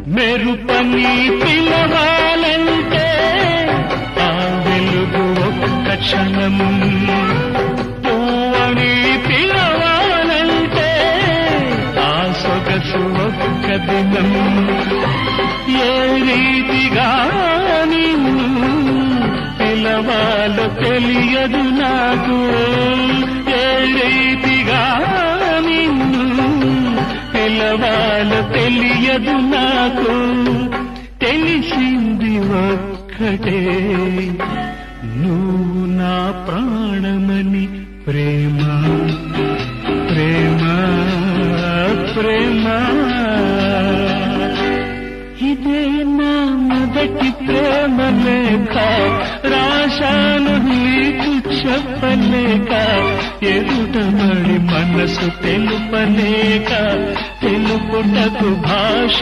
మెరుపని పిలవాలంటే ఆ వెలుగు ఒక్క క్షణం, పువ్వని పిలవాలంటే ఆ సొగసు ఒక్క దినం. ఏ రీతిగా నిన్ను పిలవాలో తెలియదు నాకు, ఏ రీతిగా నిన్ను పిలవాలో తెలియదు నాకు. తెలిసింది ఒక్కటే, నువ్వు నా ప్రాణమని. ప్రేమ ప్రేమ ప్రేమ, ఇదే నా మొదటి ప్రేమ లేఖ, రాశాను నీకు చెప్పలేక, ఎదుటబడి మనసు తెలుపలేక, తెలుపుటకు భాష